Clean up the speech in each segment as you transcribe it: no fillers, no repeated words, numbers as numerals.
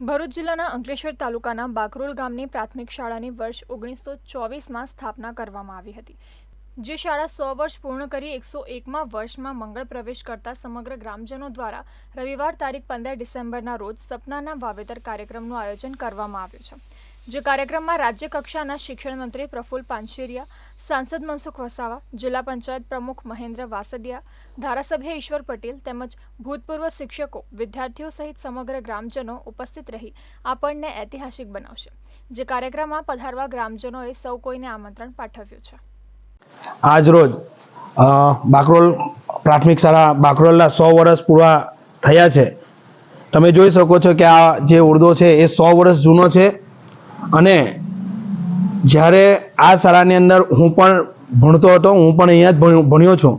ભરૂચ જિલ્લાના અંકલેશ્વર તાલુકાના બાકરોલ ગામની પ્રાથમિક શાળાની વર્ષ 1924માં સ્થાપના કરવામાં આવી હતી, જે શાળા 100 વર્ષ પૂર્ણ કરી 101મા વર્ષમાં મંગળ પ્રવેશ કરતા સમગ્ર ગ્રામજનો દ્વારા રવિવાર તારીખ 15 ડિસેમ્બરના રોજ સપનાના વાવેતર કાર્યક્રમનું આયોજન કરવામાં આવ્યું છે, જે કાર્યક્રમમાં રાજ્ય કક્ષાના શિક્ષણ મંત્રી પ્રફુલ્લ પાનશેરિયા, સાંસદ મનસુખ વસાવા, જિલ્લા પંચાયત પ્રમુખ મહેન્દ્ર વાસદિયા, ધારાસભ્ય ઈશ્વર પટેલ તેમજ ભૂતપૂર્વ શિક્ષકો, વિદ્યાર્થીઓ સહિત સમગ્ર ગ્રામજનો ઉપસ્થિત રહી આપણને ઐતિહાસિક બનાવશે, જે કાર્યક્રમમાં પધારવા ગ્રામજનોએ સૌ કોઈને આમંત્રણ પાઠવ્યું છે। આજ રોજ બાકરોલ પ્રાથમિક શાળા બાકરોલના 100 વર્ષ પૂરા થયા છે। તમે જોઈ શકો છો કે આ જે ઓરડો છે એ 100 વર્ષ જૂનો છે અને જ્યારે આ શાળાની અંદર હું પણ ભણતો હતો, હું પણ અહીંયા જ ભણ્યો છું,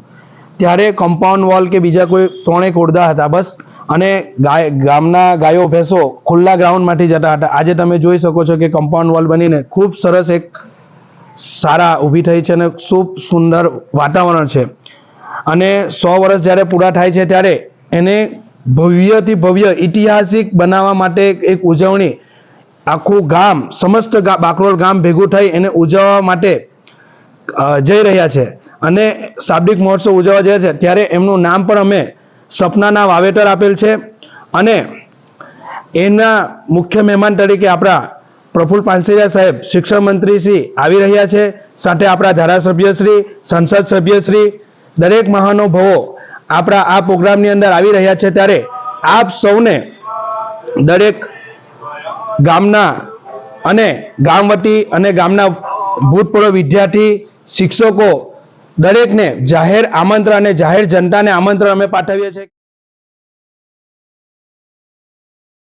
ત્યારે કમ્પાઉન્ડ વોલ કે બીજા કોઈ 3 ઓરડા હતા બસ, અને ગામના ગાયો ભેંસો ખુલ્લા ગ્રાઉન્ડમાંથી જતા હતા। આજે તમે જોઈ શકો છો કે કમ્પાઉન્ડ વોલ બનીને ખૂબ સરસ એક શાળા ઊભી થઈ છે અને ખૂબ સુંદર વાતાવરણ છે। અને 100 વર્ષ જ્યારે પૂરા થાય છે ત્યારે એને ભવ્યથી ભવ્ય ઐતિહાસિક બનાવવા માટે એક ઉજવણી આખું ગામ, સમસ્ત બાકરોલ ગામ ભેગું થઈ એને ઉજવવા માટે જઈ રહ્યા છે અને શાબ્દિક મહોત્સવ ઉજવવા જાય છે। ત્યારે એમનું નામ પણ અમે સપનાના વાવેતર આપેલ છે અને એના મુખ્ય મહેમાન તરીકે આપણા પ્રફુલ્લ પાનશેરિયા સાહેબ, શિક્ષણ મંત્રી શ્રી આવી રહ્યા છે, સાથે આપણા ધારાસભ્ય શ્રી, સંસદ સભ્ય શ્રી, દરેક મહાનુભાવો આપણા આ પ્રોગ્રામની અંદર આવી રહ્યા છે। ત્યારે આપ સૌને દરેક ગામના અને ગામ વતી અને ગામના ભૂતપૂર્વ વિદ્યાર્થી, શિક્ષકો દરેકને જાહેર આમંત્રણ અને જાહેર જનતાને આમંત્રણ અમે પાઠવીએ છીએ।